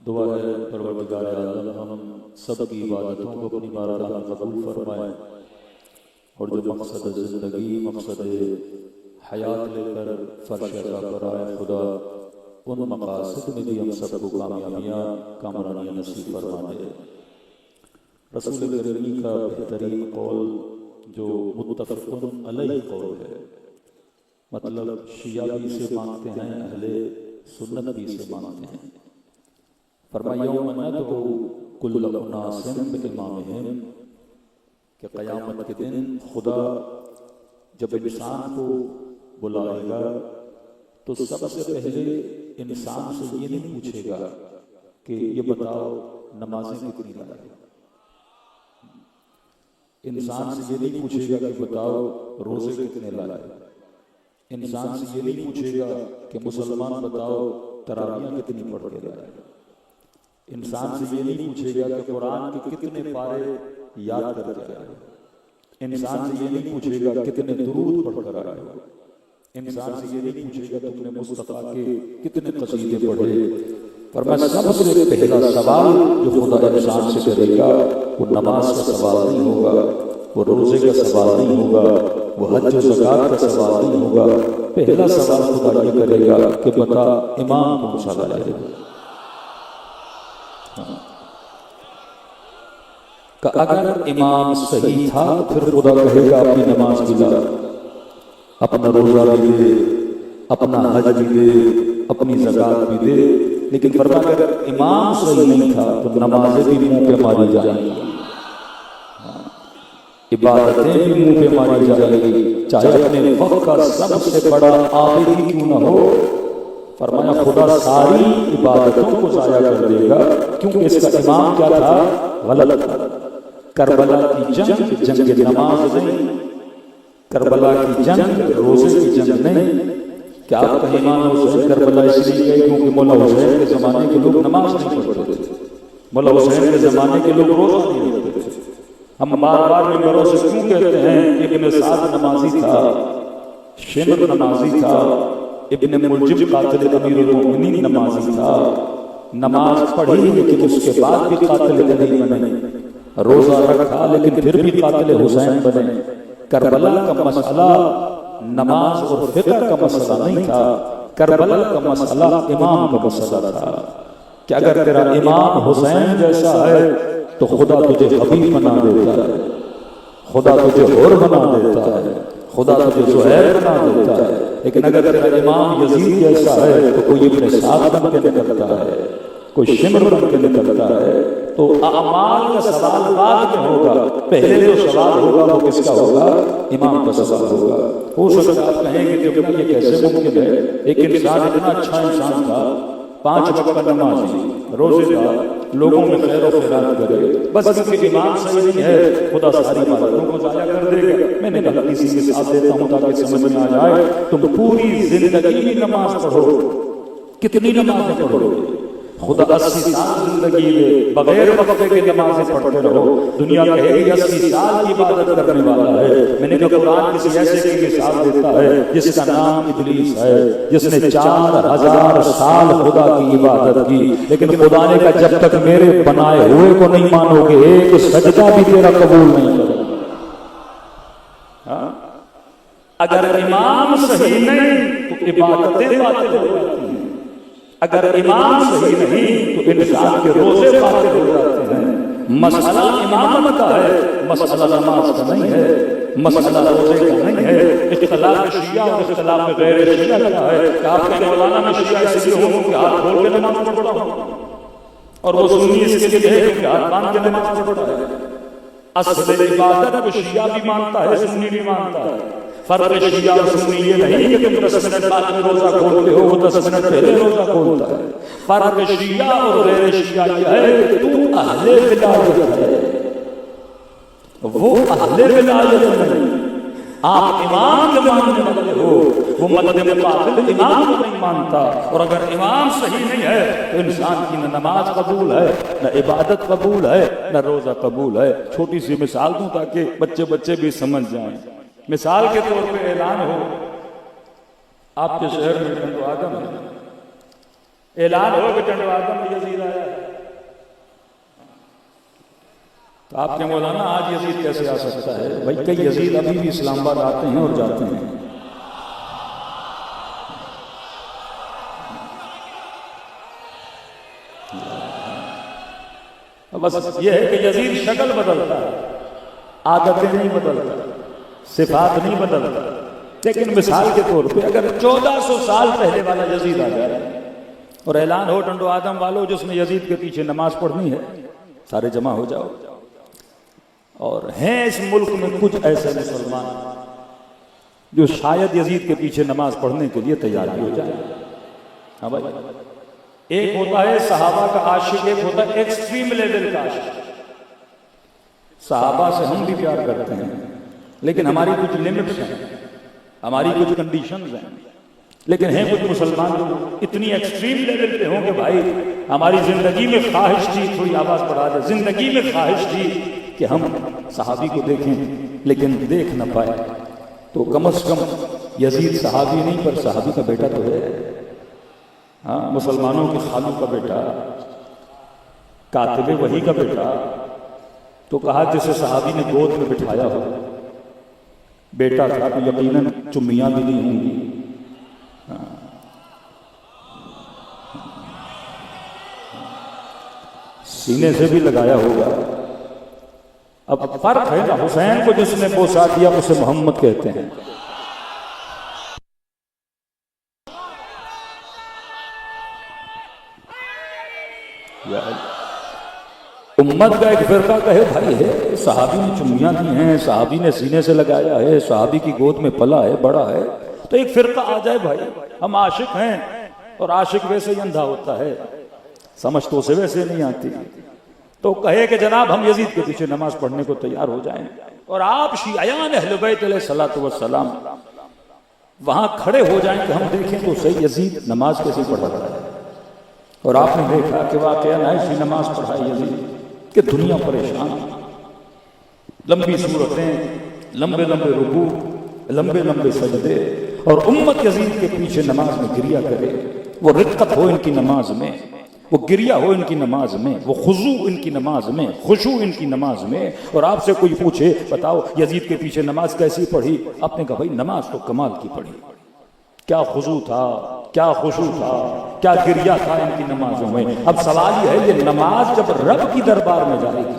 दुआ है परवरदिगार आलम हम सब की इबादतों को अपनी बारगाह में कबूल फरमाए और जो मकसद ज़िंदगी मकसद हयात लेकर फर्श अता पर आए खुदा उन मकासद में भी हम सबको कामयाबियाँ कामरानियाँ नसीब फरमा दे। रसूल करीम का बेहतरीन कौल जो मुत्तफ़क़ुन अलैहि कौल है, मतलब शिया भी इसे मानते हैं, अहले सुन्नत भी इसे मानते हैं। फरमाया यौम नदउ कुल्ल उनासिन बिइमामिहिम कि क़यामत के दिन खुदा जब इंसान को बुलाएगा तो सबसे पहले इंसान से ये नहीं पूछेगा कि ये बताओ नमाजें कितनी लाए। इंसान से ये नहीं पूछेगा कि बताओ रोजे कितने लाए। इंसान से ये नहीं पूछेगा कि मुसलमान बताओ तरावियां कितनी पढ़ के लाए। इंसान से ये नहीं पूछेगा कि कुरान के कितने पारे याद करके आए। इंसान से ये नहीं पूछेगा कितने दुरूद पढ़कर आए हो। इंसान से ये नहीं पूछेगा तुमने मुस्तफा के कितने कसीदे पढ़े। पर मैं सबसे पहला सवाल जो खुदा इंसान से करेगा वो नमाज का सवाल नहीं होगा, वो रोजे का सवाल नहीं होगा, वो हज और ज़कात का सवाल नहीं होगा। पहला सवाल खुदा ये करेगा कि बता इमाम कौन सा लाया। अगर इमाम सही था फिर खुदा कहेगा अपनी नमाज भी ला, अपना रोजा भी दे, अपना हज भी दे, अपनी ज़कात भी दे। लेकिन फरमाया अगर इमाम सही नहीं था तो नमाजें भी मुंह पे मारी जाएंगी, इबादतें भी मुंह पे मारी जाएंगी, चाहे अपने वक्त का सबसे बड़ा आबिद ही क्यों ना हो। फरमाया खुदा सारी इबादतों को ज़ाया कर देगा, क्योंकि इसका इमाम क्या था? गलत था। करबला की जंग नमाज नहीं, करबला की जंग रोजे की जंग नहीं। क्या आप कहें इमाम हुसैन करबला इसलिए गए क्योंकि मौला हुसैन के ज़माने के लोग नमाज नहीं पढ़ते थे, मौला हुसैन के ज़माने के लोग रोजा नहीं रखते थे। हम बार बार मिंबरों से क्यों कहते हैं इब्न साद नमाजी था, शिमर नमाजी था, इब्न मुलजिम कातिल अमीरुल मोमिनीन नमाजी था। नमाज पढ़ी लेकिन उसके बाद भी कातिल नहीं बने, रोजा रखा लेकिन फिर भी कातिल हुसैन बने। करबला का मसला नमाज और फिक्र का मसला नहीं था, करबला का मसला इमाम का मसला था। कि अगर तेरा इमाम हुसैन जैसा है तो खुदा तुझे हबीब बना देता है, खुदा तुझे और बना देता है, खुदा तुझे ज़ुहैर बना देता है। लेकिन अगर तेरा इमाम यजीद जैसा है तो कोई इब्न साद बन के निकलता है, कोई शिमर बन के निकलता है। तो अमाल का सवाल बाद में होगा, पहले जो सवाल होगा वो किसका होगा? इमाम का सवाल होगा। हो सकता है आप कहेंगे कि ये कैसे मुमकिन है, एक इंसान इतना अच्छा इंसान था, 5 वक्त का नमाज़ी, रोज़ेदार, लोगों में खैर और खैरात करे, बस क्योंकि इमाम सही नहीं है खुदा सारी इबादतों को ज़ाया कर देगा। मैंने गलती से मिसाल देता हूँ ताकि समझ में आ जाए। तुम पूरी जिंदगी में नमाज पढ़ो, कितनी नमाजें पढ़ोगे? खुदा 80 साल जिंदगी में बगैर वक्फे के नमाजें पढ़ते रहो, दुनिया कहेगी 80 साल की इबादत करने वाला है। मैंने कहा कुरान किसी ऐसे की मिसाल देता है जिसका नाम इब्लीस है, जिसने 4000 साल खुदा की इबादत की, लेकिन खुदा ने कहा जब तक मेरे बनाए हुए को नहीं मानोगे एक सजदा भी तेरा कबूल नहीं करेगा। अगर इमाम सही नहीं तो इबादतें बातिल हो जाती हैं, अगर इमाम सही नहीं तो इंसान के रोजे बातिल हो जाते हैं। मसला इमामत का है, मसला नमाज का नहीं है, मसला रोजे का नहीं है। इख्तिलाफ शिया और इख्तिलाफ गैर शिया का है। आपके मौलाना में शिया इसलिए हो कि हाथ खोल के नमाज पढ़ता हूं और वो सुन्नी इसके लिए है कि हाथ बांध के नमाज पढ़ता है। असल इबादत को शिया भी मानता है, सुन्नी भी मानता है। फर्क शिया और सुन्नी ये नहीं कि तुम 10 मिनट बाद में रोजा खोलते हो, वो 10 मिनट पहले रोजा खोलता है। फर्क शिया और गैर शिया ये है कि तू अहले विलायत है, वो अहले विलायत नहीं। आप इमाम के मानने वाले हो, वो मद्दे मुकाबिल इमाम को नहीं मानता। और अगर इमाम सही नहीं है तो इंसान की न नमाज कबूल है, न इबादत कबूल है, न रोजा कबूल है। छोटी सी मिसाल दूं ताकि बच्चे भी समझ जाएं। मिसाल के तौर पे ऐलान हो, आपके शहर में बंदो आदम है, ऐलान हो कि टंडवादम में यजीद आया, तो आपके मौलाना आज यजीद कैसे आ सकता है? भाई कई यजीद अभी भी इस्लामाबाद आते हैं और जाते हैं। बस ये है कि यजीद शक्ल बदलता है, आदतें नहीं बदलता, सिफात नहीं बदलता। लेकिन मिसाल के तौर पे अगर 1400 साल पहले वाला यजीद आ जाए और ऐलान हो टंडो आदम वालों जिसने यजीद के पीछे नमाज पढ़नी है, सारे जमा हो जाओ। और हैं इस मुल्क में कुछ ऐसे मुसलमान जो शायद यजीद के पीछे नमाज पढ़ने के लिए तैयार भी हो जाए। हाँ भाई, एक होता है सहाबा का आशिक, एक होता है एक्सट्रीम लेवल का आशिक। सहाबा से हम भी प्यार करते हैं, लेकिन हमारी कुछ लिमिट्स हैं, हमारी कुछ कंडीशंस हैं। लेकिन हैं कुछ मुसलमान जो इतनी एक्सट्रीम लेवल पे हों कि भाई हमारी जिंदगी में ख्वाहिश थी, थोड़ी आवाज बढ़ा दे, जिंदगी में ख्वाहिश थी कि हम सहाबी को देखें लेकिन देख न पाए। तो कम से कम यजीद सहाबी नहीं पर सहाबी का बेटा तो है। हाँ, मुसलमानों की खालू का बेटा, कातिबे वही का बेटा। तो कहा जिसे सहाबी ने गोद में बिठाया हो, बेटा था तो यकीनन चुम्मियां भी नहीं होंगी। सीने से भी लगाया होगा। अब फर्क है ना, हुसैन को जिसने बोसा दिया उसे मोहम्मद कहते हैं। उम्मत का एक फिरका कहे भाई है सहाबी ने चुम्मियां दी हैं, सहाबी ने सीने से लगाया है, सहाबी की गोद में पला है, बड़ा है, तो एक फिरका आ जाए भाई हम आशिक हैं और आशिक वैसे ही अंधा होता है, समझ तो उसे वैसे नहीं आती। तो कहे कि जनाब हम यजीद के पीछे नमाज पढ़ने को तैयार हो जाएं और आप शियायान अहले बैत अलैहिस्सलातु वस्सलाम वहां खड़े हो जाएं कि हम देखें तो सही यजीद नमाज कैसे पढ़ रहा है। और आपने देखा कि वाकया ऐसी नमाज पढ़ाई यजीद कि दुनिया परेशान, लंबी सूरतें, लंबे लंबे रुकू, लंबे लंबे सजदे, और उम्मत यजीद के पीछे नमाज में गिरिया करे। वो रिक्कत हो इनकी नमाज में, वो गिरिया हो इनकी नमाज में, वो खुजू इनकी नमाज में, खुशू इनकी नमाज में। और आपसे कोई पूछे बताओ यजीद के पीछे नमाज कैसी पढ़ी, आपने कहा भाई नमाज तो कमाल की पढ़ी, क्या खुजू था, क्या खुशू था, क्या गिरिया था इनकी नमाजों में। अब सवाल यह है ये नमाज जब रब की दरबार में जाएगी,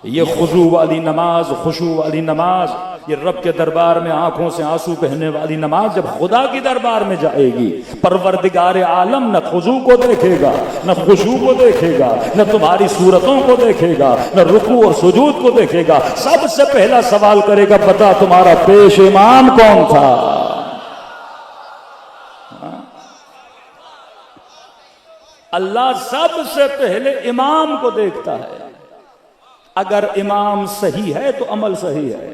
ये खुशू वाली नमाज, खुशू वाली नमाज, ये रब के दरबार में आंखों से आंसू बहने वाली नमाज जब खुदा की दरबार में जाएगी, परवरदिगार आलम न खुशू को देखेगा, न खुशू को देखेगा, न तुम्हारी सूरतों को देखेगा, न रुकू और सुजूद को देखेगा। सबसे पहला सवाल करेगा बता तुम्हारा पेश इमाम कौन था। अल्लाह सबसे पहले इमाम को देखता है। अगर इमाम सही है तो अमल सही है,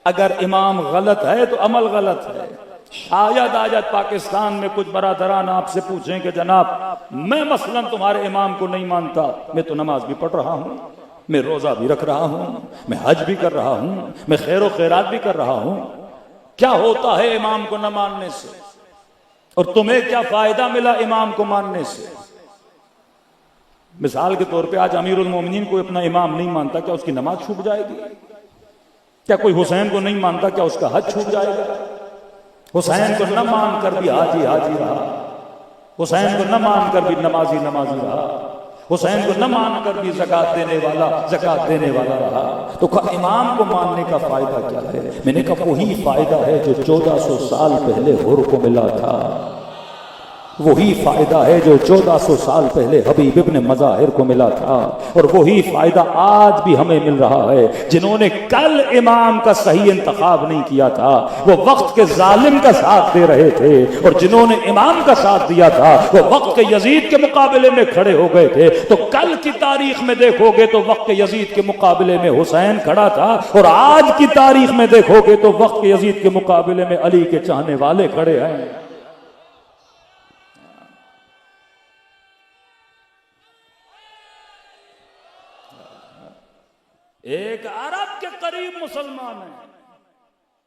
अगर इमाम गलत है तो अमल गलत है। शायद आज पाकिस्तान में कुछ बरादरान आपसे पूछें कि जनाब मैं मसलन तुम्हारे इमाम को नहीं मानता, मैं तो नमाज भी पढ़ रहा हूं, मैं रोजा भी रख रहा हूं, मैं हज भी कर रहा हूं, मैं खैर व खैरात भी कर रहा हूं, क्या होता है इमाम को न मानने से, और तुम्हें क्या फायदा मिला इमाम को मानने से। मिसाल के तौर पे आज अमीरुल मोमिनीन को अपना इमाम नहीं मानता, क्या उसकी नमाज छूट जाएगी? क्या कोई हुसैन को नहीं मानता, क्या उसका हज छूट जाएगा? हुसैन को न मान कर भी हाजी हाजी रहा, हुसैन को न मान कर भी नमाजी नमाजी रहा, हुसैन को न मान कर भी ज़कात देने वाला ज़कात देने वाला रहा। तो इमाम को मानने का फायदा क्या है? मैंने कहा वही फायदा है जो 1400 साल पहले हुर को मिला था, वही फायदा है जो 1400 साल पहले हबीब इब्न मज़ाहिर को मिला था, और वही फायदा आज भी हमें मिल रहा है। जिन्होंने कल इमाम का सही इंतखाब नहीं किया था वो वक्त के जालिम का साथ दे रहे थे, और जिन्होंने इमाम का साथ दिया था वो वक्त के यजीद के मुकाबले में खड़े हो गए थे। तो कल की तारीख में देखोगे तो वक्त के यजीद के मुकाबले में हुसैन खड़ा था, और आज की तारीख में देखोगे तो वक्त के यजीद के मुकाबले में अली के चाहने वाले खड़े हैं। एक अरब के करीब मुसलमान है,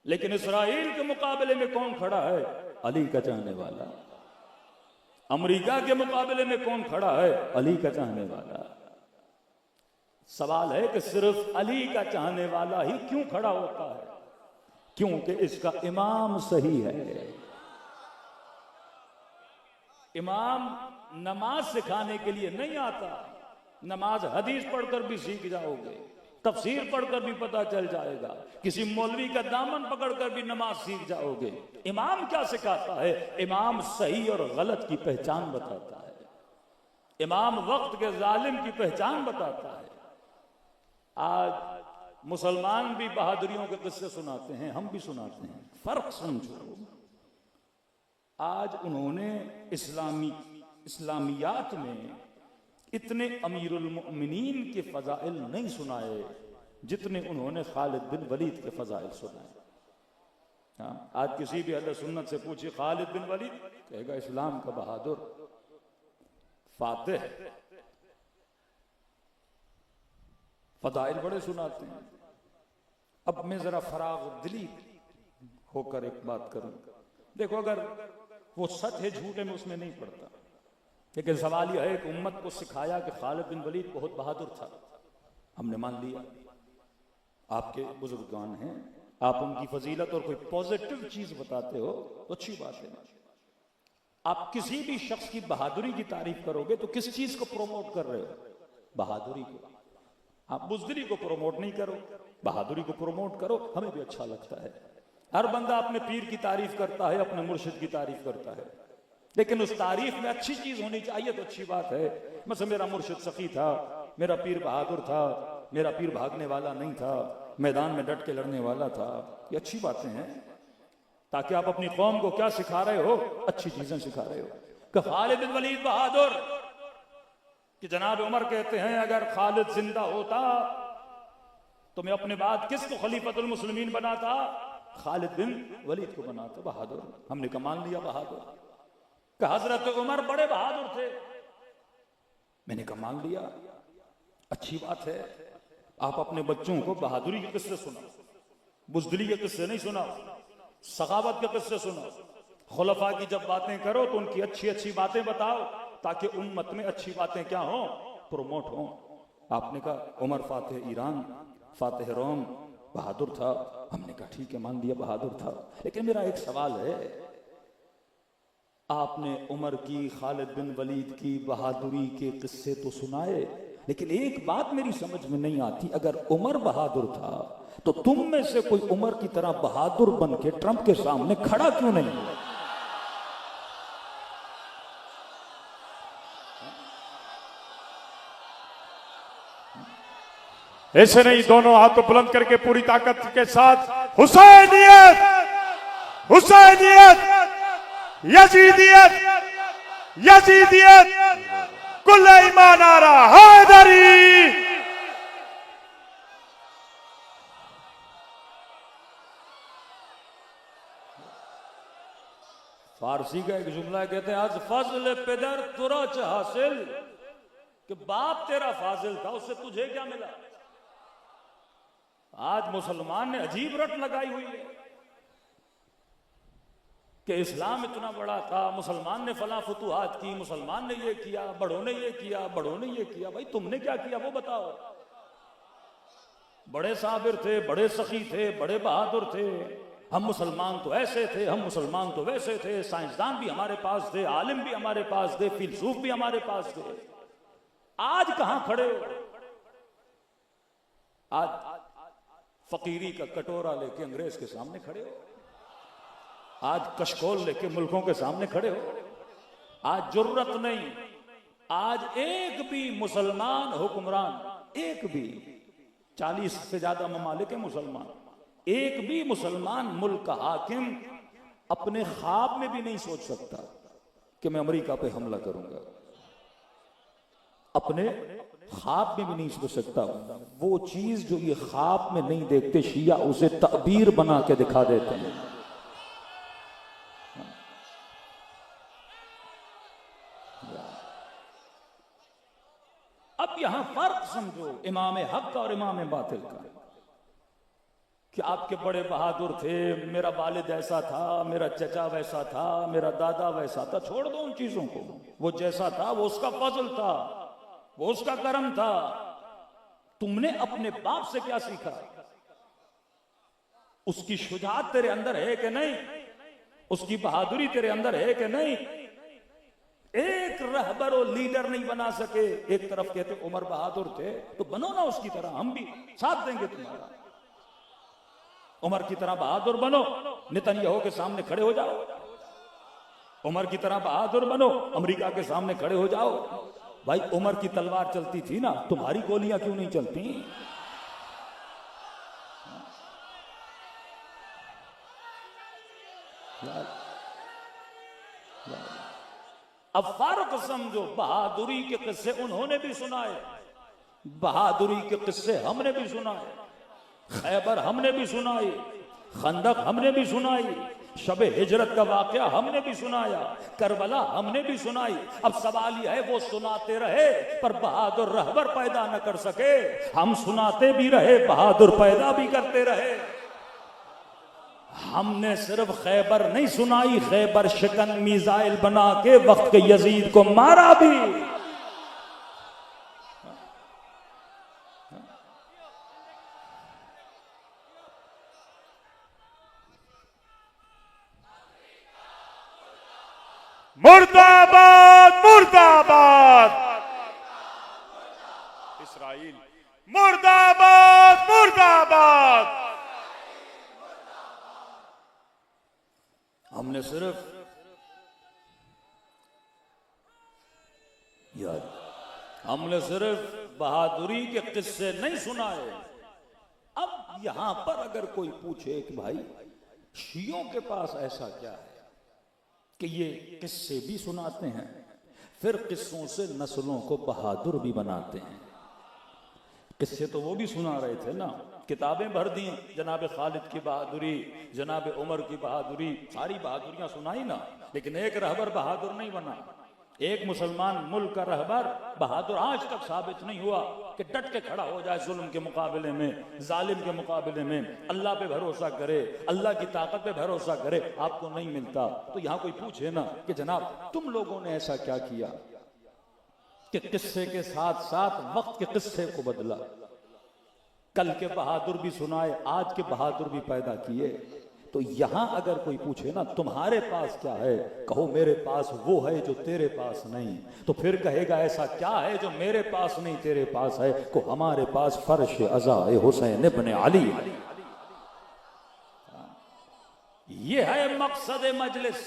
लेकिन इस्राइल के मुकाबले में कौन खड़ा है? अली का चाहने वाला। अमेरिका के मुकाबले में कौन खड़ा है? अली का चाहने वाला। सवाल है कि सिर्फ अली का चाहने वाला ही क्यों खड़ा होता है? क्योंकि इसका इमाम सही है। इमाम नमाज सिखाने के लिए नहीं आता। नमाज हदीस पढ़कर भी सीख जाओगे, तफसीर पढ़कर भी पता चल जाएगा, किसी मौलवी का दामन पकड़कर भी नमाज सीख जाओगे। इमाम क्या सिखाता है? इमाम सही और गलत की पहचान बताता है। इमाम वक्त के जालिम की पहचान बताता है। आज मुसलमान भी बहादुरियों के किस्से सुनाते हैं, हम भी सुनाते हैं। फर्क समझो। आज उन्होंने इस्लामियात में इतने अमीरुल मोमिनीन के फजाइल नहीं सुनाए जितने उन्होंने खालिद बिन वलीद के फजाइल सुनाए। हाँ, आज किसी भी अहले सुन्नत से पूछिए खालिद बिन वलीद, कहेगा इस्लाम का बहादुर, फातिह, फजाइल बड़े सुनाते हैं। अब मैं जरा फराग दिली होकर एक बात करूं। देखो, अगर वो सच है, झूठे में उसमें नहीं पड़ता, लेकिन सवाल यह है कि उम्मत को सिखाया कि खालिद बिन वलीद बहुत बहादुर था, हमने मान लिया। आपके बुजुर्गान हैं, आप उनकी फजीलत और कोई पॉजिटिव चीज बताते हो तो अच्छी बात है। आप किसी भी शख्स की बहादुरी की तारीफ करोगे तो किस चीज को प्रमोट कर रहे हो? बहादुरी को। आप बुज़दिली को प्रमोट नहीं करो, बहादुरी को प्रमोट करो। हमें भी अच्छा लगता है। हर बंदा अपने पीर की तारीफ करता है, अपने मुर्शिद की तारीफ करता है, लेकिन उस तारीफ में अच्छी चीज होनी चाहिए तो अच्छी बात है। मतलब मेरा मुर्शिद सखी था, मेरा पीर बहादुर था, मेरा पीर भागने वाला नहीं था, मैदान में डट के लड़ने वाला था, ये अच्छी बातें हैं। ताकि आप अपनी कौम को क्या सिखा रहे हो? अच्छी चीजें सिखा रहे हो। कि खालिद बिन वलीद बहादुर, कि जनाब उमर कहते हैं अगर खालिद जिंदा होता तो मैं अपने बाद किसको खलीफतुल मुस्लिमीन बनाता? खालिद बिन वलीद को बनाता। बहादुर, हमने का मान लिया बहादुर। कि हजरत उमर बड़े बहादुर थे, मैंने कहा मान लिया, अच्छी बात है। आप अपने बच्चों को बहादुरी के किस्से सुनाओ, बुज़दिली के किस्से नहीं सुनाओ, सखावत के किस्से सुनाओ। खुलफा की जब बातें करो तो उनकी अच्छी अच्छी बातें बताओ, ताकि उम्मत में अच्छी बातें क्या हो? प्रमोट हो। आपने कहा उमर फातिह ईरान, फातिह रोम, बहादुर था। हमने कहा ठीक है, मान लिया बहादुर था। लेकिन मेरा एक सवाल है, आपने उमर की, खालिद बिन वलीद की बहादुरी के किस्से तो सुनाए, लेकिन एक बात मेरी समझ में नहीं आती, अगर उमर बहादुर था तो तुम में से कोई उमर की तरह बहादुर बन के ट्रंप के सामने खड़ा क्यों नहीं हुआ? ऐसे नहीं, दोनों हाथों बुलंद करके पूरी ताकत के साथ हुसैनियत, हुसैनियत, यजीदियत, यजीदियत, कुल ईमान आ रहा हैदरी। फारसी का एक जुमला कहते हैं आज फजल पेदर तुरच हासिल, कि बाप तेरा फाजिल था, उससे तुझे क्या मिला? आज मुसलमान ने अजीब रट लगाई हुई है कि इस्लाम इतना बड़ा था, मुसलमान ने फला फतुहात की, मुसलमान ने ये किया, बड़ों ने ये किया, बड़ों ने ये किया। भाई तुमने क्या किया वो बताओ। बड़े साबिर थे, बड़े सखी थे, बड़े बहादुर थे। हम मुसलमान तो ऐसे थे, हम मुसलमान तो वैसे थे, साइंसदान भी हमारे पास थे, आलिम भी हमारे पास थे, फिलसूफ भी हमारे पास थे। आज कहां खड़े हो? आज फकीरी का कटोरा लेके अंग्रेज के सामने खड़े हो, आज कशकोल लेके मुल्कों के सामने खड़े हो। आज जुर्रत नहीं, आज एक भी मुसलमान हुक्मरान, एक भी, 40 से ज्यादा ममालिक है मुसलमान, एक भी मुसलमान मुल्क का हाकिम अपने ख्वाब में भी नहीं सोच सकता कि मैं अमेरिका पे हमला करूंगा। अपने ख्वाब में भी नहीं सोच सकता। वो चीज जो ये ख्वाब में नहीं देखते शिया, उसे तबीर बना के दिखा देते हैं। अब यहां फर्क समझो इमाम हक और इमाम बातिल का। कि आपके बड़े बहादुर थे, मेरा वालिद ऐसा था, मेरा चचा वैसा था, मेरा दादा वैसा था। छोड़ दो उन चीजों को, वो जैसा था वो उसका फजल था, वो उसका करम था। तुमने अपने बाप से क्या सीखा? उसकी शुजाअत तेरे अंदर है कि नहीं? उसकी बहादुरी तेरे अंदर है कि नहीं? एक रहबर और लीडर नहीं बना सके। एक तरफ कहते उमर बहादुर थे, तो बनो ना उसकी तरह, हम भी साथ देंगे तुम्हारा। उमर की तरह बहादुर बनो, नेतन्याहू के सामने खड़े हो जाओ। उमर की तरह बहादुर बनो, अमेरिका के सामने खड़े हो जाओ। भाई उमर की तलवार चलती थी ना, तुम्हारी गोलियां क्यों नहीं चलती? अब फारूक समझो, बहादुरी के किस्से उन्होंने भी सुनाए, बहादुरी के किस्से हमने भी सुनाए, खैबर हमने भी सुनाई, खंदक हमने भी सुनाई, शबे हिजरत का वाकया हमने भी सुनाया, करबला हमने भी सुनाई। अब सवाल यह है, वो सुनाते रहे पर बहादुर रहबर पैदा न कर सके। हम सुनाते भी रहे, बहादुर पैदा भी करते रहे। हमने सिर्फ खैबर नहीं सुनाई, खैबर शिकन मिसाइल बना के वक्त के यजीद को मारा भी। मुर्दाबाद मुर्दाबाद इस्राइल, मुर्दाबाद मुर्दाबाद। हमने सिर्फ यार, हमने सिर्फ बहादुरी के किस्से नहीं सुनाए। अब यहां पर अगर कोई पूछे कि भाई शियों के पास ऐसा क्या है कि ये किस्से भी सुनाते हैं, फिर किस्सों से नस्लों को बहादुर भी बनाते हैं। किस्से तो वो भी सुना रहे थे ना, किताबें भर दी, जनाब खालिद की बहादुरी, जनाब उमर की बहादुरी, सारी बहादुरियां सुनाई ना, लेकिन एक रहबर बहादुर नहीं बना। एक मुसलमान मुल्क का रहबर बहादुर आज तक साबित नहीं हुआ कि डट के खड़ा हो जाए जुल्म के मुकाबले में, जालिम के मुकाबले में, अल्लाह पे भरोसा करे, अल्लाह की ताकत पे भरोसा करे। आपको नहीं मिलता। तो यहां कोई पूछे ना कि जनाब तुम लोगों ने ऐसा क्या किया कि किस्से के साथ साथ वक्त के किस्से को बदला। कल के बहादुर भी सुनाए, आज के बहादुर भी पैदा किए। तो यहां अगर कोई पूछे ना तुम्हारे पास क्या है, कहो मेरे पास वो है जो तेरे पास नहीं। तो फिर कहेगा ऐसा क्या है जो मेरे पास नहीं तेरे पास है? को हमारे पास फर्श अज़ा हुसैन इब्न अली। ये है मकसद मजलिस,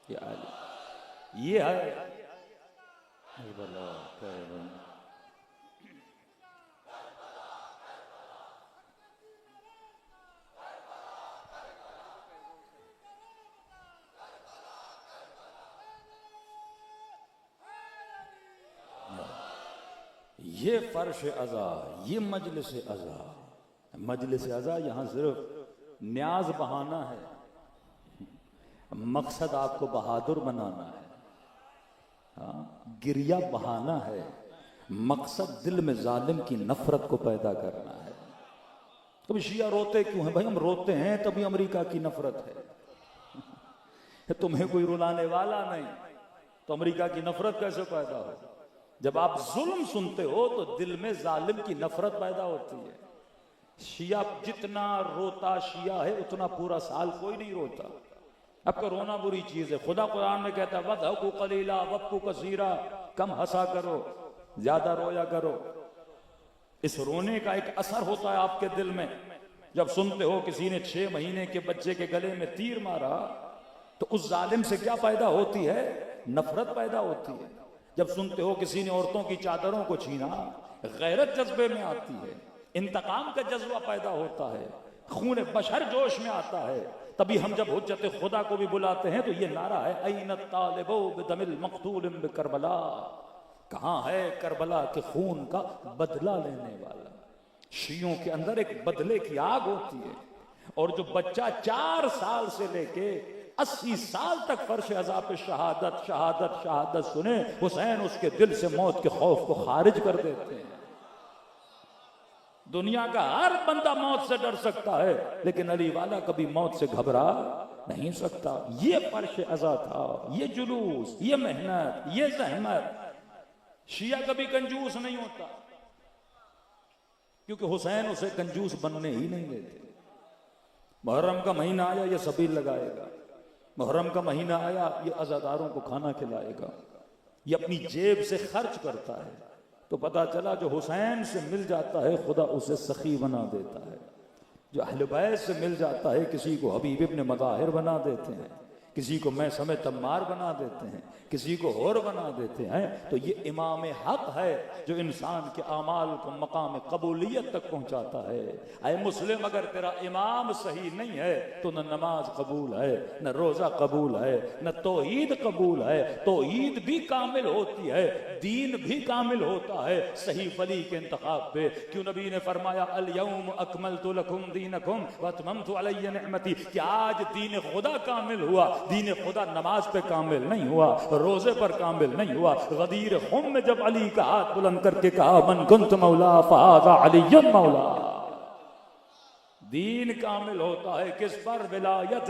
ये है। ये फर्श अज़ा, ये मजलिस अज़ा। मजलिस अज़ा यहां सिर्फ न्याज बहाना है, मकसद आपको बहादुर बनाना है। हाँ, गिरिया बहाना है, मकसद दिल में जालिम की नफरत को पैदा करना है। कभी शिया रोते क्यों हैं? भाई हम रोते हैं तभी अमेरिका की नफरत है। तुम्हें कोई रुलाने वाला नहीं तो अमेरिका की नफरत कैसे पैदा हो? जब आप जुल्म सुनते हो तो दिल में जालिम की नफरत पैदा होती है। शिया जितना रोता शिया है उतना पूरा साल कोई नहीं रोता। आपका रोना बुरी चीज है। खुदा कुरान में कहता है वदहकु कलीला वब्कु कसीरा, कम हंसा करो ज्यादा रोया करो। इस रोने का एक असर होता है आपके दिल में। जब सुनते हो किसी ने 6 महीने के बच्चे के गले में तीर मारा तो उस जालिम से क्या पैदा होती है? नफरत पैदा होती है। जब सुनते हो किसी ने औरतों की चादरों को छीना, गैरत जज्बे में आती है, इंतकाम का जज्बा पैदा होता है, खून बशर जोश में आता है। तभी हम जब हुज्जत खुदा को भी बुलाते हैं तो ये नारा है ऐन तालिबो बिदमिल मक्तूल बिकरबला, कहां है करबला के खून का बदला लेने वाला। शियों के अंदर एक बदले की आग होती है। और जो बच्चा 4 साल से लेके 80 साल तक फर्श अज़ा पे शहादत शहादत शहादत सुने, हुसैन उसके दिल से मौत के खौफ को खारिज कर देते हैं। दुनिया का हर बंदा मौत से डर सकता है, लेकिन अली वाला कभी मौत से घबरा नहीं सकता। ये फर्श अज़ा था, ये जुलूस, ये मेहनत, ये जहमत। शिया कभी कंजूस नहीं होता, क्योंकि हुसैन उसे कंजूस बनने ही नहीं देते। मुहर्रम का महीना आया, ये सबील लगाएगा। मुहर्रम का महीना आया, ये अज़ादारों को खाना खिलाएगा। ये अपनी जेब से खर्च करता है। तो पता चला जो हुसैन से मिल जाता है खुदा उसे सखी बना देता है। जो अहले बैत से मिल जाता है किसी को हबीब इब्न मज़ाहिर बना देते हैं, किसी को मैं समय तम्मार बना देते हैं, किसी को और बना देते हैं। तो ये इमाम हक है जो इंसान के आमाल को मकाम कबूलियत तक पहुंचाता है। अय मुस्लिम, अगर तेरा इमाम सही नहीं है तो न नमाज कबूल है, न रोजा कबूल है, न तौहीद कबूल है। तौहीद भी कामिल होती है, दीन भी कामिल होता है सही वली के इंतखाब पे। क्यों नबी ने फरमाया अल यौम अकमलतु लकुम दीनकुम व अतममतु अलैया निअमती, कि आज दीन खुदा कामिल हुआ। दीन खुदा नमाज पे कामिल नहीं हुआ, रोजे पर कामिल नहीं हुआ। गदीर खुम में जब अली का हाथ बुलंद करके कहा मन कुंत मौला फहाज़ा अलीयुन मौला, दीन कामिल होता है किस पर? विलायत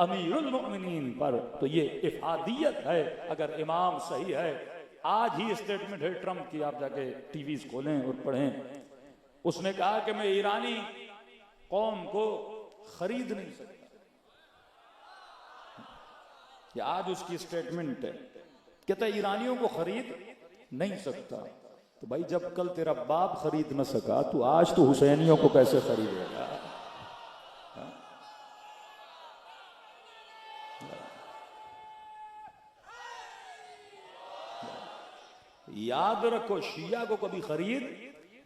अमीरुल मोमिनीन पर। तो ये इफादियत है अगर इमाम सही है। आज ही स्टेटमेंट है ट्रम्प की, आप जाके टीवी खोलें और पढ़ें। उसने कहा कि मैं ईरानी कौम को खरीद नहीं सकता। कि आज उसकी स्टेटमेंट है, कहता है ईरानियों को खरीद नहीं सकता। तो भाई जब कल तेरा बाप खरीद न सका तो आज तू हुसैनियों को कैसे खरीदेगा? याद रखो, शिया को कभी खरीद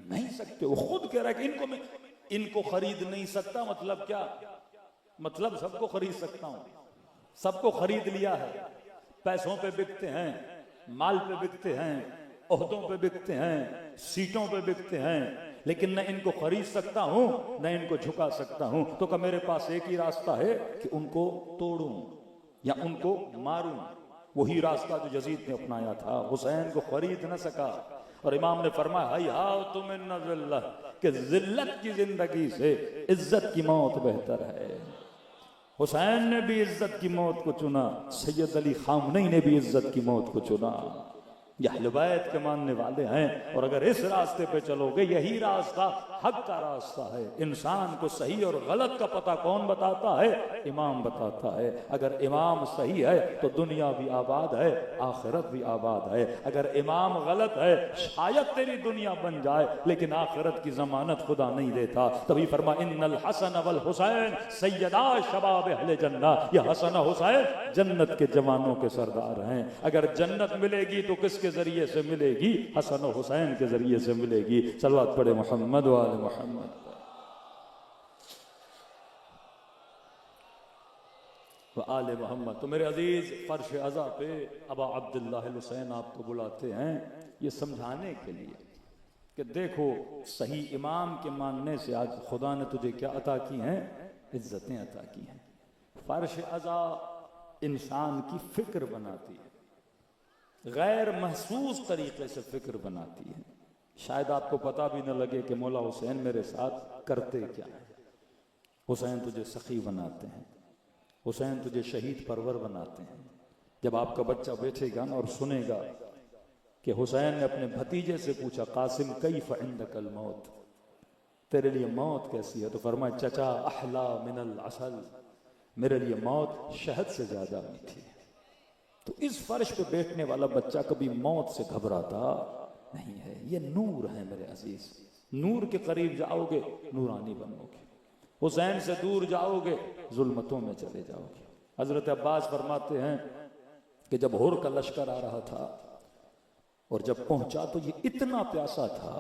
नहीं सकते। वो खुद कह रहा है कि इनको खरीद नहीं सकता। मतलब क्या? मतलब सबको खरीद सकता हूं। सबको खरीद लिया है, पैसों पे बिकते हैं, माल पे बिकते हैं, ओहदों पे बिकते हैं, सीटों पे बिकते हैं, लेकिन न इनको खरीद सकता हूं न इनको झुका सकता हूं। तो क्या मेरे पास एक ही रास्ता है कि उनको तोड़ूं या उनको मारूं। वही रास्ता जो यजीद ने अपनाया था, हुसैन को खरीद न सका। और इमाम ने फरमाया हया तुमिन ज़िल्लत, कि जिल्लत की जिंदगी से इज्जत की मौत बेहतर है। हुसैन ने भी इज्जत की मौत को चुना, सैयद अली खामनेई ने भी इज्जत की मौत को चुना। ये अहले बैत के मानने वाले हैं। और अगर इस रास्ते पे चलोगे, यही रास्ता हक का रास्ता है। इंसान को सही और गलत का पता कौन बताता है? इमाम बताता है। अगर इमाम सही है तो दुनिया भी आबाद है, आखिरत भी आबाद है। अगर इमाम गलत है शायद तेरी दुनिया बन जाए, लेकिन आखिरत की जमानत खुदा नहीं देता। तभी फरमा इन्नल हसन वल हुसैन सैयदा शबाब अहले जन्नत, ये हसन हुसैन जन्नत के जवानों के सरदार हैं। अगर जन्नत मिलेगी तो किसके जरिए से मिलेगी? हसन और हुसैन के जरिए से मिलेगी। सल्लल्लाहु अलैहि मोहम्मद व आले मोहम्मद। व आले मोहम्मद। तो मेरे अजीज, फर्श अज़ा पे अबा अब्दुल्लाह हुसैन आपको बुलाते हैं ये समझाने के लिए कि देखो सही इमाम के मानने से आज खुदा ने तुझे क्या अता की हैं? इज्जतें अता की हैं। फर्श अज़ा इंसान की फिक्र बनाती है, गैर महसूस तरीके से फिक्र बनाती है। शायद आपको पता भी न लगे कि मौला हुसैन मेरे साथ करते क्या है। हुसैन तुझे सखी बनाते हैं, हुसैन तुझे शहीद परवर बनाते हैं। जब आपका बच्चा बैठेगा ना और सुनेगा कि हुसैन ने अपने भतीजे से पूछा कासिम कैफ इंदकल मौत, तेरे लिए मौत कैसी है? तो फरमाया चचा अहला मिनल असल, मेरे लिए मौत शहद से ज्यादा मीठी है। तो इस फर्श पे बैठने वाला बच्चा कभी मौत से घबराता नहीं है। ये नूर है मेरे अजीज। नूर के करीब जाओगे नूरानी बनोगे, हुसैन से दूर जाओगे जुल्मतों में चले जाओगे। हजरत अब्बास फरमाते हैं कि जब होर का लश्कर आ रहा था और जब पहुंचा तो ये इतना प्यासा था,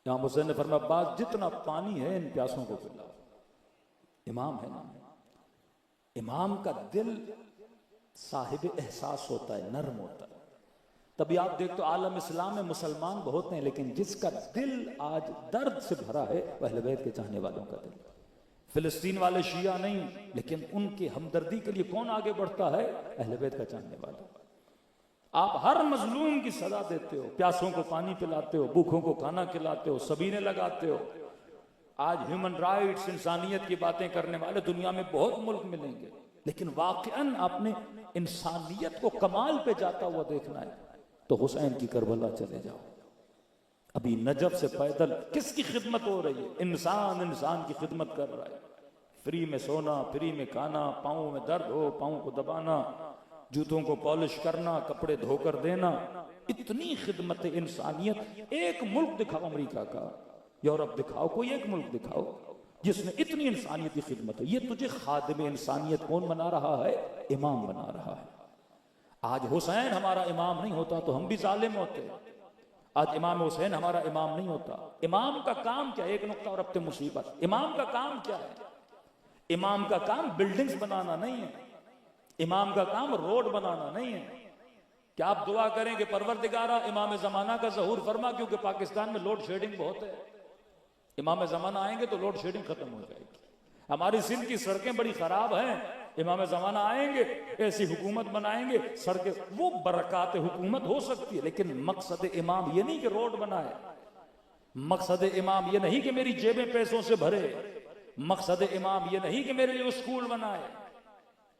इमाम हुसैन ने फरमाया अब्बास जितना पानी है इन प्यासों को पिलाओ। इमाम है ना, इमाम का दिल साहिब एहसास होता है, नर्म होता है। तभी आप देखते हो आलम इस्लाम में मुसलमान बहुत हैं, लेकिन जिसका दिल आज दर्द से भरा है वह अहले बैत के चाहने वालों का दिल। फिलिस्तीन वाले शिया नहीं, लेकिन उनकी हमदर्दी के लिए कौन आगे बढ़ता है? अहले बैत का चाहने वाला। आप हर मजलूम की सजा देते हो, प्यासों को पानी पिलाते हो, भूखों को खाना खिलाते हो, सबीने लगाते हो। आज ह्यूमन राइट्स, इंसानियत की बातें करने वाले दुनिया में बहुत मुल्क मिलेंगे, लेकिन वाकईन आपने इंसानियत को कमाल पे जाता हुआ देखना है तो हुसैन की करबला चले जाओ। अभी नजफ से पैदल किसकी खिदमत हो रही है? इंसान इंसान की खिदमत कर रहा है। फ्री में सोना, फ्री में खाना, पाँव में दर्द हो पाँव को दबाना, जूतों को पॉलिश करना, कपड़े धोकर देना, इतनी खिदमत इंसानियत। एक मुल्क दिखाओ अमेरिका का, यूरोप दिखाओ, कोई एक मुल्क दिखाओ जिसने इतनी इंसानियत की खिदमत है। ये तुझे खादिम इंसानियत कौन बना रहा है? इमाम बना रहा है। आज हुसैन हमारा इमाम नहीं होता तो हम भी जालिम होते। आज इमाम हुसैन हमारा इमाम नहीं होता। इमाम का काम क्या है? एक नुक्ता और अब ते मुसीबत। इमाम का काम क्या है? इमाम का काम बिल्डिंग्स बनाना नहीं है, इमाम का काम रोड बनाना नहीं है। क्या आप दुआ करें कि परवरदिगारा इमाम जमाना का ज़हूर फरमा, क्योंकि पाकिस्तान में लोड शेडिंग बहुत है। इमाम जमाना आएंगे तो लोड शेडिंग खत्म हो जाएगी। हमारी सिंध की सड़कें बड़ी खराब हैं, इमाम जमाना आएंगे ऐसी हुकूमत बनाएंगे, सड़कें, वो बरकत हुकूमत हो सकती है, लेकिन मकसद इमाम ये नहीं कि रोड बनाए, मकसद इमाम ये नहीं कि मेरी जेबें पैसों से भरे, मकसद इमाम ये नहीं कि मेरे लिए स्कूल बनाए।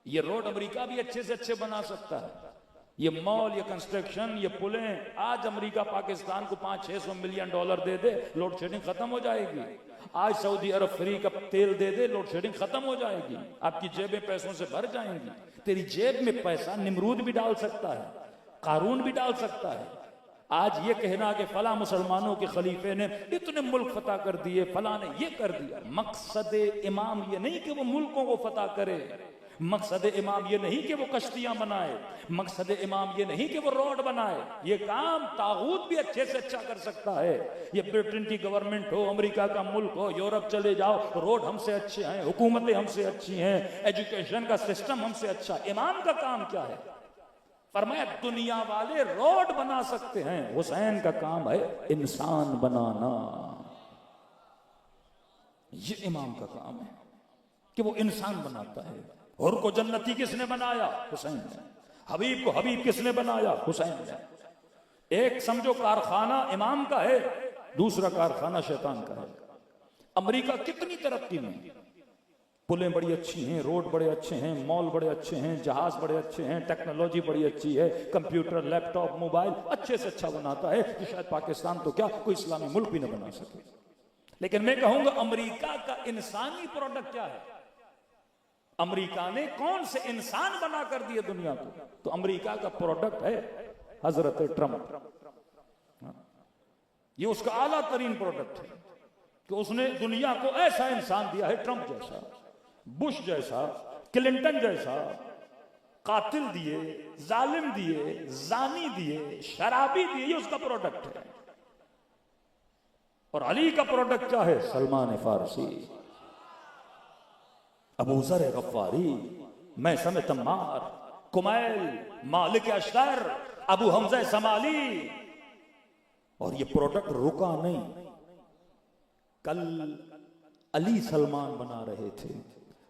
ये रोड अमेरिका भी अच्छे से अच्छे बना सकता है, ये मॉल, ये कंस्ट्रक्शन, ये पुलें। आज अमेरिका पाकिस्तान को 500-600 मिलियन डॉलर दे दे, लोड शेडिंग खत्म हो जाएगी। आज सऊदी अरब फ्री का तेल दे दे, लोड शेडिंग खत्म हो जाएगी। आपकी जेबें पैसों से भर जाएंगी। तेरी जेब में पैसा निमरूद भी डाल सकता है, कारून भी डाल सकता है। आज ये कहना कि फला मुसलमानों के खलीफे ने इतने मुल्क फतह कर दिए, फला ने ये कर दिया। मकसद इमाम ये नहीं कि वो मुल्कों को फतह करे, मकसद इमाम ये नहीं कि वो कश्तियां बनाए, मकसद इमाम ये नहीं कि वो रोड बनाए। ये काम तागूत भी अच्छे से अच्छा कर सकता है। ये ब्रिटेन की गवर्नमेंट हो, अमेरिका का मुल्क हो, यूरोप चले जाओ, रोड हमसे अच्छे हैं, हुकूमतें हमसे अच्छी हैं, एजुकेशन का सिस्टम हमसे अच्छा। इमाम का काम क्या है? फरमाया दुनिया वाले रोड बना सकते हैं, हुसैन का काम है इंसान बनाना। ये इमाम का काम है कि वो इंसान बनाता है। हुर को जन्नती किसने बनाया? हुसैन ने। हबीब को हबीब किसने बनाया? हुसैन ने। एक समझो कारखाना इमाम का है, दूसरा कारखाना शैतान का है। अमेरिका कितनी तरक्की में, पुलें बड़ी अच्छी हैं, रोड बड़े अच्छे हैं, मॉल बड़े अच्छे हैं, जहाज बड़े अच्छे हैं, टेक्नोलॉजी बड़ी अच्छी है, कंप्यूटर, लैपटॉप, मोबाइल अच्छे से अच्छा बनाता है कि शायद पाकिस्तान तो क्या कोई इस्लामी मुल्क भी न बना सके। लेकिन मैं कहूंगा अमेरिका का इंसानी प्रोडक्ट क्या है? अमेरिका ने कौन से इंसान बना कर दिए दुनिया को? तो अमेरिका का प्रोडक्ट है हजरत ट्रम्प। ये उसका आला तरीन प्रोडक्ट है कि उसने दुनिया को ऐसा इंसान दिया है, ट्रम्प जैसा, बुश जैसा, क्लिंटन जैसा, कातिल दिए, जालिम दिए, जानी दिए, शराबी दिए। ये उसका प्रोडक्ट है। और अली का प्रोडक्ट क्या है? सलमान फारसी, अबू ज़र गफ्फारी, मैसम तम्मार, कुमैल, मालिक अशतर, अबू हमजा समाली। और ये प्रोडक्ट रुका नहीं। कल अली सलमान बना रहे थे,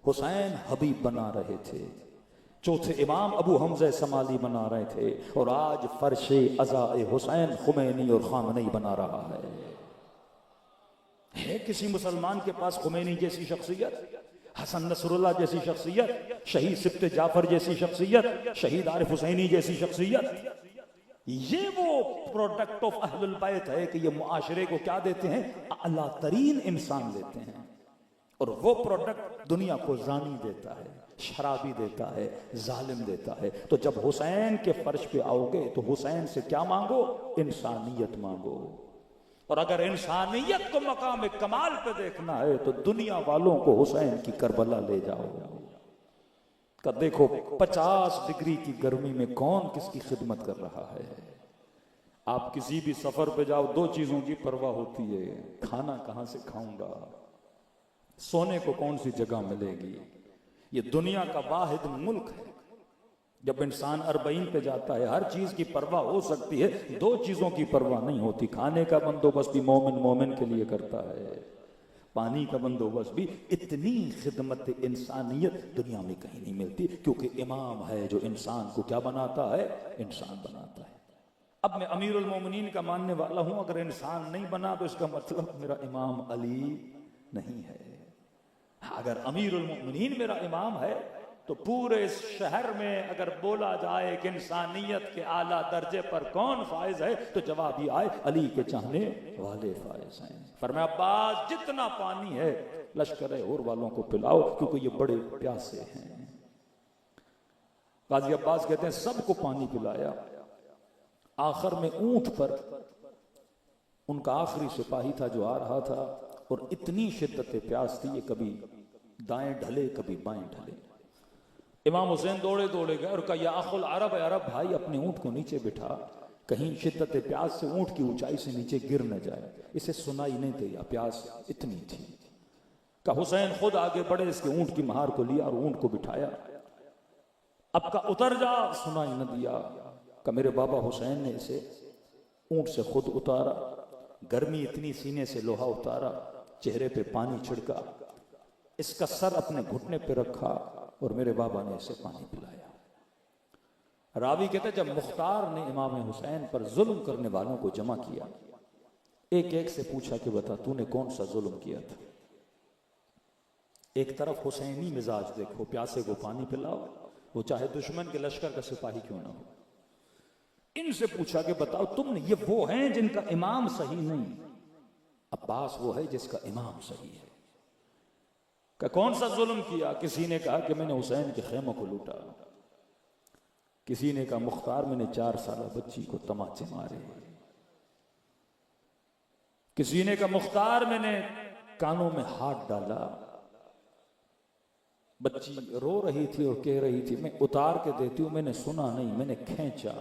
हुसैन हबीब बना रहे थे, चौथे इमाम अबू हमजा समाली बना रहे थे, और आज फर्शे अज़ाए हुसैन खुमैनी और खामनेई बना रहा है किसी मुसलमान के पास खुमैनी जैसी शख्सियत, हसन नसरुल्लाह जैसी शख्सियत, शहीद सिब्ते जाफर जैसी शख्सियत, शहीद आरिफ हुसैनी जैसी शख्सियत? ये वो प्रोडक्ट ऑफ अहलुल बैत है कि ये मुआशरे को क्या देते हैं? आला तरीन इंसान देते हैं। और वो प्रोडक्ट दुनिया को जानी देता है, शराबी देता है, जालिम देता है। तो जब हुसैन के फर्श पे आओगे तो हुसैन से क्या मांगो? इंसानियत मांगो। और अगर इंसानियत को मकाम कमाल पे देखना है तो दुनिया वालों को हुसैन की करबला ले जाओ। का देखो 50 डिग्री की गर्मी में कौन किसकी खिदमत कर रहा है। आप किसी भी सफर पे जाओ, दो चीजों की परवाह होती है, खाना कहां से खाऊंगा, सोने को कौन सी जगह मिलेगी। ये दुनिया का वाहिद मुल्क है। जब इंसान अरबईन पे जाता है, हर चीज की परवाह हो सकती है, दो चीजों की परवाह नहीं होती। खाने का बंदोबस्त भी मोमिन मोमिन के लिए करता है, पानी का बंदोबस्त भी। इतनी खिदमत इंसानियत दुनिया में कहीं नहीं मिलती, क्योंकि इमाम है जो इंसान को क्या बनाता है, इंसान बनाता है। अब मैं अमीरुल मोमिनीन का मानने वाला हूं, अगर इंसान नहीं बना तो इसका मतलब मेरा इमाम अली नहीं है। अगर अमीरुल मोमिनीन मेरा इमाम है तो पूरे इस शहर में अगर बोला जाए कि इंसानियत के आला दर्जे पर कौन फाइज है, तो जवाब ये आए, अली के चाहने वाले फाइज हैं। फरमाया अब्बास जितना पानी है लश्कर और वालों को पिलाओ, क्योंकि ये बड़े प्यासे हैं। गाजी अब्बास कहते हैं सबको पानी पिलाया। आखिर में ऊंट पर उनका आखिरी सिपाही था जो आ रहा था, और इतनी शिद्दत प्यास थी, ये कभी दाएं ढले कभी बाएं ढले। इमाम हुसैन दौड़े दौड़े गए और कहा या अखुल अरब, अरब भाई अपने ऊंट को नीचे बिठा, कहीं शिद्दत प्यास से ऊंट की ऊंचाई से नीचे गिर न जाए। इसे सुनाई नहीं दिया, प्यास इतनी थी। का हुसैन खुद आगे बढ़े, इसके ऊंट की महार को लिया और ऊंट को बिठाया। अब का उतर जा, सुनाई न दिया। का मेरे बाबा हुसैन ने इसे ऊंट से खुद उतारा, गर्मी इतनी सीने से लोहा उतारा, चेहरे पे पानी छिड़का, इसका सर अपने घुटने पे रखा और मेरे बाबा ने इसे पानी पिलाया। रावी कहते जब मुख्तार ने इमाम हुसैन पर जुल्म करने वालों को जमा किया, एक एक से पूछा कि बता तूने कौन सा जुल्म किया था। एक तरफ हुसैनी मिजाज देखो, प्यासे को पानी पिलाओ, वो चाहे दुश्मन के लश्कर का सिपाही क्यों ना हो। इनसे पूछा कि बताओ तुमने, ये वो हैं जिनका इमाम सही नहीं, अब्बास वो है जिसका इमाम सही है। का कौन सा जुल्म किया। किसी ने कहा कि मैंने हुसैन के खेमों को लूटा, किसी ने कहा मुख्तार मैंने 4 साल बच्ची को तमाचे मारे, किसी ने कहा मुख्तार मैंने कानों में हाथ डाला, बच्ची रो रही थी और कह रही थी मैं उतार के देती हूं, मैंने सुना नहीं, मैंने खींचा।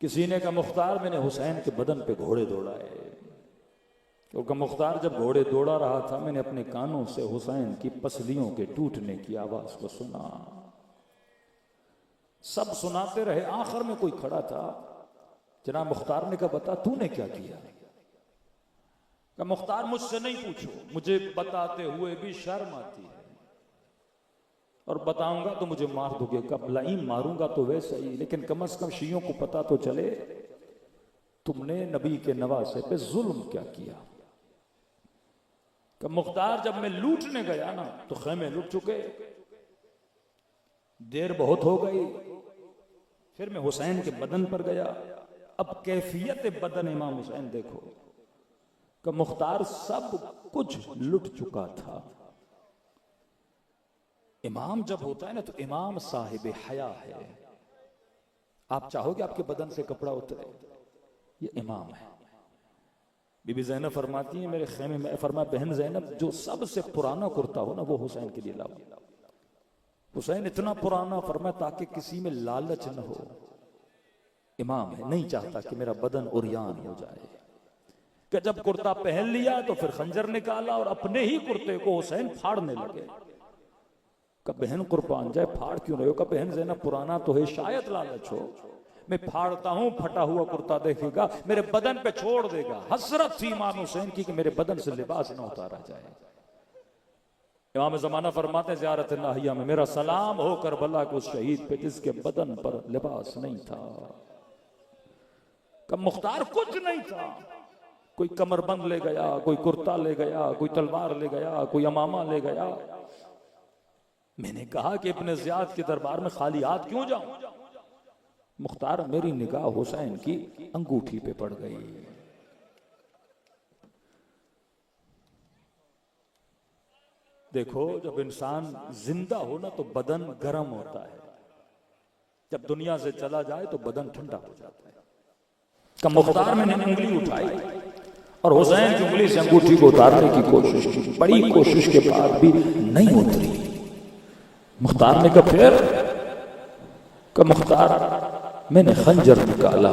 किसी ने कहा मुख्तार मैंने हुसैन के बदन पे घोड़े दौड़ाए, क्योंकि मुख्तार जब घोड़े दौड़ा रहा था मैंने अपने कानों से हुसैन की पसलियों के टूटने की आवाज को सुना। सब सुनाते रहे, आखिर में कोई खड़ा था। जनाब मुख्तार ने कहा बता तूने क्या किया। कहा मुख्तार मुझसे नहीं पूछो, मुझे बताते हुए भी शर्म आती है, और बताऊंगा तो मुझे मार दोगे। कब लाइन मारूंगा तो वैसे ही, लेकिन कम से कम शियों को पता तो चले तुमने नबी के नवासे पे जुल्म क्या किया। कि मुख्तार जब मैं लूटने गया ना तो खेमे लूट चुके, देर बहुत हो गई, फिर मैं हुसैन के बदन पर गया। अब कैफियत बदन इमाम हुसैन देखो कि मुख्तार सब कुछ लुट चुका था। इमाम जब होता है ना तो इमाम साहिब हया है। आप चाहोगे आपके बदन से कपड़ा उतरे, ये इमाम है। बीबी ज़ैनब फरमाती है मेरे खेमे में, फरमाया बहन ज़ैनब जो सबसे पुराना कुर्ता हो ना वो हुसैन के लिए लाओ। हुसैन इतना पुराना, फरमाया ताकि किसी में लालच न हो। इमाम है, नहीं चाहता कि मेरा बदन उरियान हो जाए। कि जब कुर्ता पहन लिया तो फिर खंजर निकाला और अपने ही कुर्ते को हुसैन फाड़ने लगे। कब बहन कुर्बान जाए, फाड़ क्यों रहे हो। कब बहन ज़ैनब पुराना तो है, शायद लालच हो, मैं फाड़ता हूं, फटा हुआ कुर्ता देखेगा मेरे बदन पे छोड़ देगा। हसरत थी इमाम हुसैन की कि मेरे बदन से लिबास न उतारा जाए। इमाम ज़माना फरमाते हैं ज़ियारत नाहिया में मेरा सलाम हो करबला के उस शहीद पे जिसके बदन पर लिबास नहीं था। कब मुख्तार कुछ नहीं था, कोई कमरबंद ले गया, कोई कुर्ता ले गया, कोई तलवार ले गया, कोई अमामा ले गया। मैंने कहा कि इब्ने ज़ियाद के दरबार में खाली हाथ क्यों जाऊं। मुख्तार मेरी निगाह हुसैन की अंगूठी पे पड़ गई। देखो जब इंसान जिंदा हो ना तो बदन गर्म होता है, जब दुनिया से चला जाए तो बदन ठंडा हो जाता है। कब मुख्तार मैंने उंगली उठाई और हुसैन की उंगली से अंगूठी को उतारने की कोशिश की, बड़ी कोशिश के बाद भी नहीं उतरी। मुख्तार ने कहा फिर, कब मुख्तार मैंने खंजर निकाला,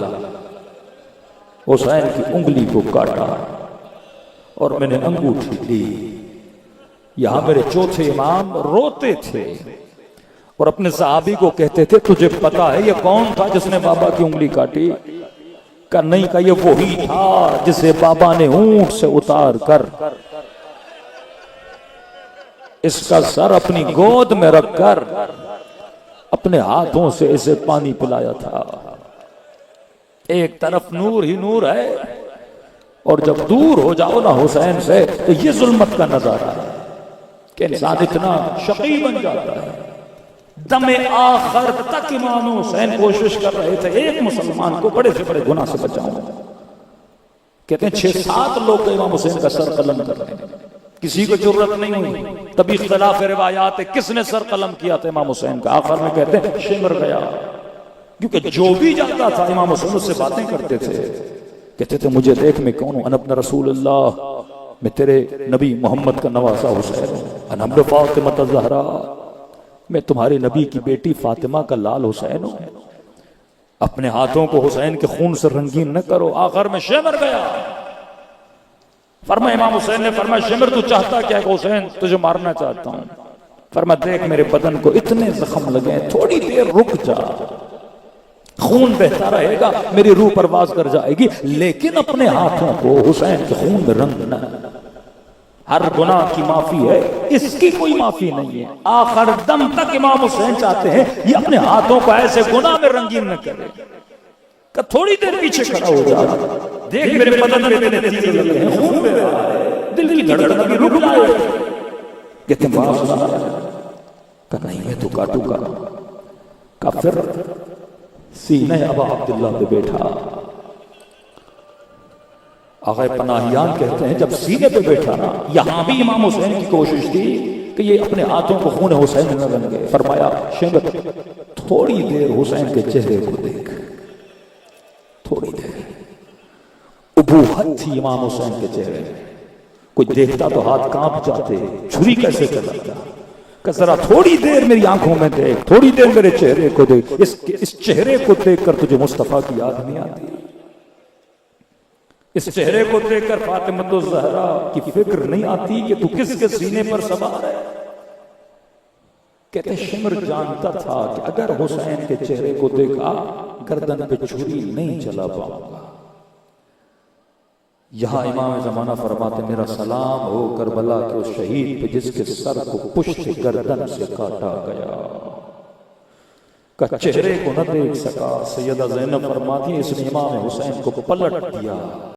हुसैन की उंगली को काटा और मैंने अंगूठी दी। यहां मेरे चौथे इमाम रोते थे और अपने सहाबी को कहते थे तुझे पता है ये कौन था जिसने बाबा की उंगली काटी। का नहीं का ये वही था जिसे बाबा ने ऊंट से उतार कर इसका सर अपनी गोद में रखकर अपने हाथों से इसे पानी पिलाया था। एक तरफ नूर ही नूर है और जब दूर हो जाओ ना हुसैन से तो ये जुल्मत का नजारा है कि इंसान इतना शकी बन जाता है। दमे आखिर तक इमाम हुसैन कोशिश कर रहे थे एक मुसलमान को बड़े से बड़े गुनाह से बचाऊं। कहते हैं 6-7 लोग इमाम हुसैन का सर कलम कर रहे हैं, किसी को जरूरत नहीं हुई। तभी इख्तिलाफ रिवायात है किसने सर कलम किया था इमाम हुसैन का। आखिर में कहते हैं शिमर गया, क्योंकि जो भी जाता था इमाम हुसैन उससे बातें करते थे। कहते थे मुझे देख मैं कौन हूं, अनबन रसूलुल्लाह, मैं तेरे नबी मोहम्मद का नवासा हुसैन हूं। अनबन फातिमा ज़हरा, मैं तुम्हारी नबी की बेटी फातिमा का लाल हुसैन हूं। अपने हाथों को हुसैन के खून से रंगीन न करो। आखिर में शिमर गया। फरमा इमाम हुसैन ने फरमाया शिमर तू चाहता क्या है? हुसैन तुझे मारना चाहता हूं। फरमा देख मेरे बदन को इतने जख्म लगे, थोड़ी देर रुक जा, खून बहता रहेगा, मेरी रूह परवाज कर जाएगी, लेकिन अपने हाथों को हुसैन के खून में रंग न। हर गुनाह की माफी है, इसकी कोई माफी नहीं है। आखिर दम तक इमाम हुसैन चाहते हैं ये अपने हाथों को ऐसे गुनाह में रंगीन न करे। थोड़ी देर पीछे खड़ा हो जा, देख मेरे बदन में इतने तीर लगे हैं, खून बह रहा है, दिल की धड़कन अभी रुक जाए। कहते माफ का नहीं मैं तो काटूंगा। काफिर सीने अबा अब्दुल्ला पे बैठा। आगे पनाहियान कहते हैं जब सीने पे बैठा ना, यहां भी इमाम हुसैन की कोशिश थी कि ये अपने हाथों को खून हुसैन न रंगे। फरमाया शिमर थोड़ी देर हुसैन के चेहरे को देख, थोड़ी देर। उबूहत थी इमाम हुसैन के चेहरे में, कोई देखता तो हाथ कांप जाते, छुरी कैसे चलाता। जरा थोड़ी देर मेरी आंखों में देख, थोड़ी देर मेरे चेहरे को देख। इस चेहरे को देखकर तुझे मुस्तफा की याद नहीं आती? इस चेहरे को देखकर फातिमा तो ज़हरा की फिक्र नहीं आती कि तू किसके सीने पर सवार है? कहते शिमर जानता था कि अगर हुसैन के चेहरे को देखा गर्दन पे छुरी नहीं चला पाऊंगा। यहां इमाम ज़माना फरमाते मेरा सलाम हो करबला के उस शहीद पे जिसके सर को पुष्ट गर्दन से काटा गया, का चेहरे को न देख सका। सैयदा ज़ैनब फरमाती इसने इमाम हुसैन को पलट दिया।